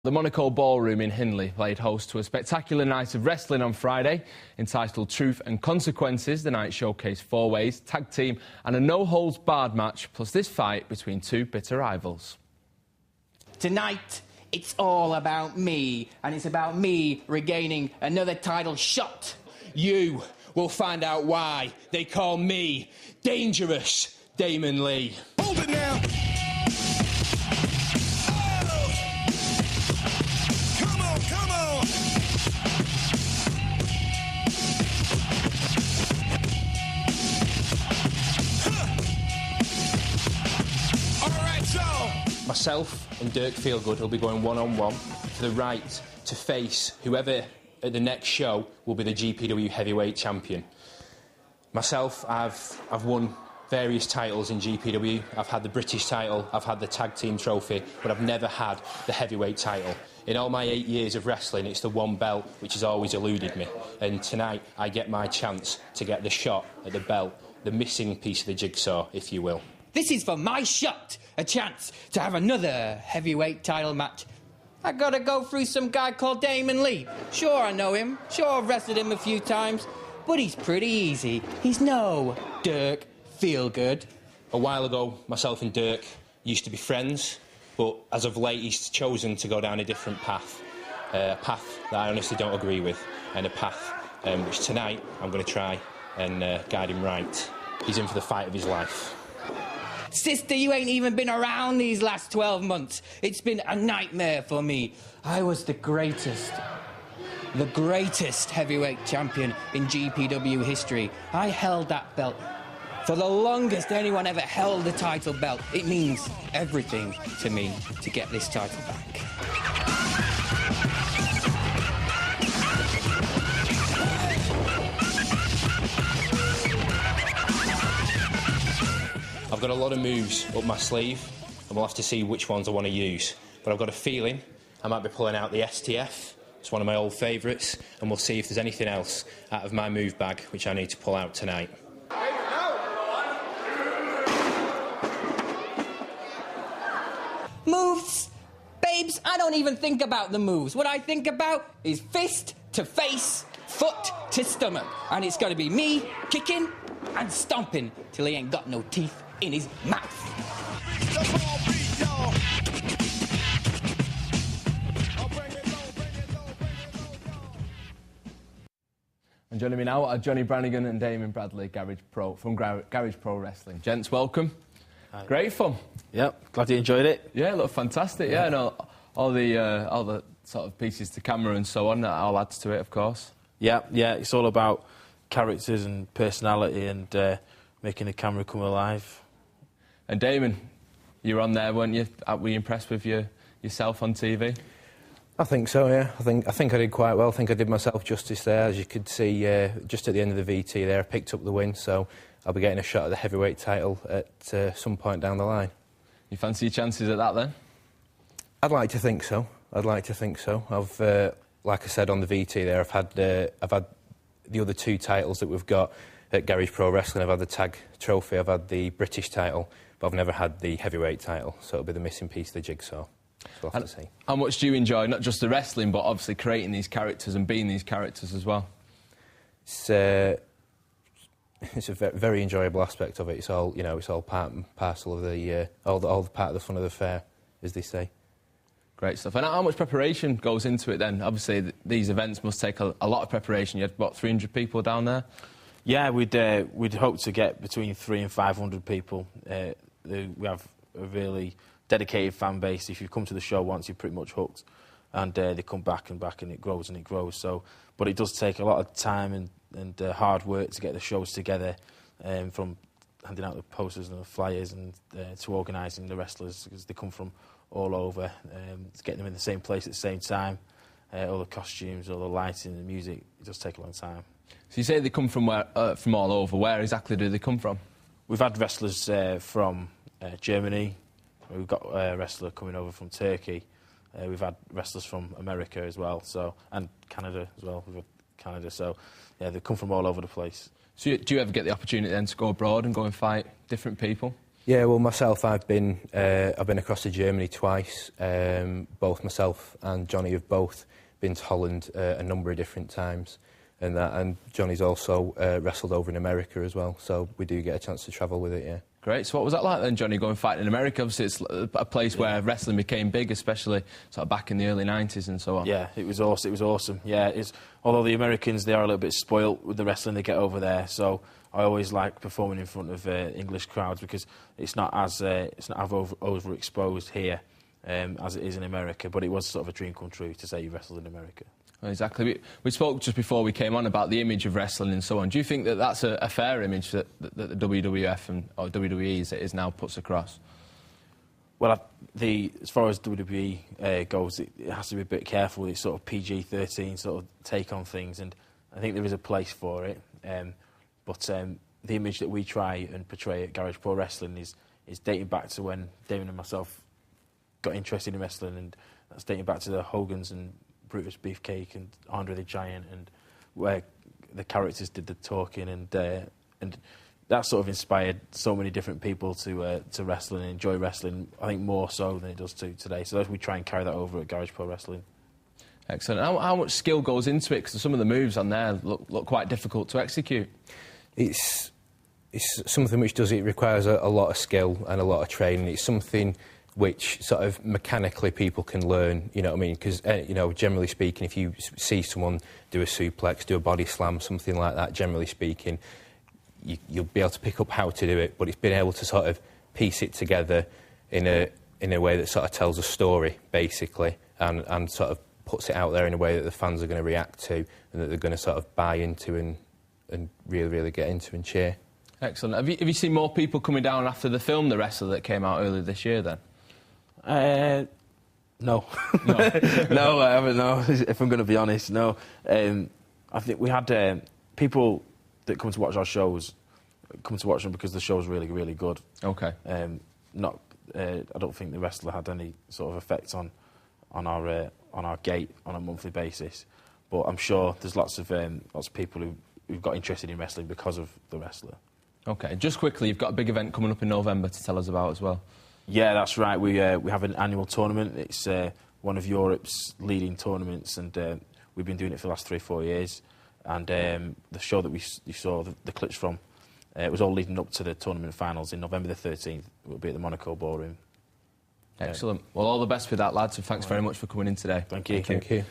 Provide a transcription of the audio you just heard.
The Monaco Ballroom in Hindley played host to a spectacular night of wrestling on Friday. Entitled Truth and Consequences, the night showcased four-ways, tag team and a no-holds-barred match, plus this fight between two bitter rivals. Tonight, it's all about me, and it's about me regaining another title shot. You will find out why they call me Dangerous Damon Lee. Hold it now. Myself and Dirk Feelgood will be going one-on-one for the right to face whoever at the next show will be the GPW heavyweight champion. Myself, I've won various titles in GPW. I've had the British title, I've had the tag team trophy, but I've never had the heavyweight title. In all my 8 years of wrestling, it's the one belt which has always eluded me. And tonight, I get my chance to get the shot at the belt, the missing piece of the jigsaw, if you will. This is for my shot, a chance to have another heavyweight title match. I gotta go through some guy called Damon Lee. Sure, I know him. Sure, I've wrestled him a few times. But he's pretty easy. He's no Dirk Feelgood. A while ago, myself and Dirk used to be friends, but as of late, he's chosen to go down a different path. A path that I honestly don't agree with, and a path which tonight I'm going to try and guide him right. He's in for the fight of his life. Sister, you ain't even been around these last 12 months. It's been a nightmare for me. I was the greatest heavyweight champion in GPW history. I held that belt for the longest anyone ever held the title belt. It means everything to me to get this title back. I've got a lot of moves up my sleeve, and we'll have to see which ones I want to use. But I've got a feeling I might be pulling out the STF. It's one of my old favourites, and we'll see if there's anything else out of my move bag which I need to pull out tonight. Moves? Babes, I don't even think about the moves. What I think about is fist to face, foot to stomach. And it's got to be me kicking and stomping till he ain't got no teeth in his mouth. And joining me now are Johnnie Brannigan and Damon Bradley, Garage Pro Wrestling. Gents, welcome. Hi. Great fun. Yep, glad you enjoyed it. Yeah, it looked fantastic. Yeah, and all the sort of pieces to camera and so on, that all adds to it, of course. Yeah, it's all about characters and personality and making the camera come alive. And Damon, you were on there, weren't you? Were you impressed with yourself on TV? I think so, yeah. I think I did quite well. I think I did myself justice there. As you could see, just at the end of the VT there, I picked up the win, so I'll be getting a shot at the heavyweight title at some point down the line. You fancy your chances at that, then? I'd like to think so. I've, like I said on the VT there, I've had the other two titles that we've got at Garage Pro Wrestling. I've had the tag trophy, I've had the British title, but I've never had the heavyweight title, so it'll be the missing piece of the jigsaw. We'll have to see. How much do you enjoy, not just the wrestling, but obviously creating these characters and being these characters as well? It's a very enjoyable aspect of it. It's all, it's all part and parcel of the all part of the fun of the fair, as they say. Great stuff. And how much preparation goes into it then? Obviously, these events must take a lot of preparation. You had, what, 300 people down there? Yeah, we'd hope to get between 300 and 500 people. We have a really dedicated fan base. If you come to the show once, you're pretty much hooked. And they come back and back, and it grows and it grows. So, but it does take a lot of time and hard work to get the shows together, from handing out the posters and the flyers and to organising the wrestlers, because they come from all over, to get them in the same place at the same time, all the costumes, all the lighting, the music. It does take a long time. So you say they come from all over. Where exactly do they come from? We've had wrestlers from Germany. We've got a wrestler coming over from Turkey. We've had wrestlers from America as well, and Canada as well. We've had Canada, so yeah, they come from all over the place. So do you ever get the opportunity then to go abroad and go and fight different people? Yeah, well, myself, I've been across to Germany twice. Both myself and Johnnie have both been to Holland a number of different times, and Johnnie's also wrestled over in America as well. So we do get a chance to travel with it. Yeah. Great. So what was that like then, Johnnie, going fighting in America? Obviously, it's a place where wrestling became big, especially sort of back in the early 90s and so on. Yeah, it was awesome. It was awesome. Yeah, although the Americans, they are a little bit spoilt with the wrestling they get over there. So I always like performing in front of English crowds because it's not as overexposed here as it is in America. But it was sort of a dream come true to say you wrestled in America. Exactly. We spoke just before we came on about the image of wrestling and so on. Do you think that that's a fair image that the WWF or WWE as it is now puts across? Well, as far as WWE goes, it has to be a bit careful with its sort of PG-13 sort of take on things, and I think there is a place for it. But the image that we try and portray at Garage Pro Wrestling is dating back to when Damon and myself got interested in wrestling, and that's dating back to the Hogans and Brutus Beefcake and Andre the Giant, and where the characters did the talking, and that sort of inspired so many different people to wrestle and enjoy wrestling. I think more so than it does today. So we try and carry that over at Garage Pro Wrestling. Excellent. How much skill goes into it? Because some of the moves on there look quite difficult to execute. It's something which it requires a lot of skill and a lot of training. It's something which sort of mechanically people can learn, you know what I mean? Because, generally speaking, if you see someone do a suplex, do a body slam, something like that, generally speaking, you'll be able to pick up how to do it, but it's being able to sort of piece it together in a way that sort of tells a story, basically, and sort of puts it out there in a way that the fans are going to react to and that they're going to sort of buy into and really, really get into and cheer. Excellent. Have you seen more people coming down after the film, The Wrestler, that came out earlier this year, then? No. No, I haven't, no, if I'm going to be honest, no. I think we had people that come to watch our shows, come to watch them because the show's really, really good. OK. I don't think The Wrestler had any sort of effect on our gate on a monthly basis, but I'm sure there's lots of people who've got interested in wrestling because of The Wrestler. OK, just quickly, you've got a big event coming up in November to tell us about as well. Yeah, that's right. We have an annual tournament. It's one of Europe's leading tournaments, and we've been doing it for the last 3-4 years. And the show that you saw the clips from, it was all leading up to the tournament finals in November the 13th. We'll be at the Monaco Ballroom. Excellent. Well, all the best with that, lads, and thanks very much for coming in today. Thank you. Thank you.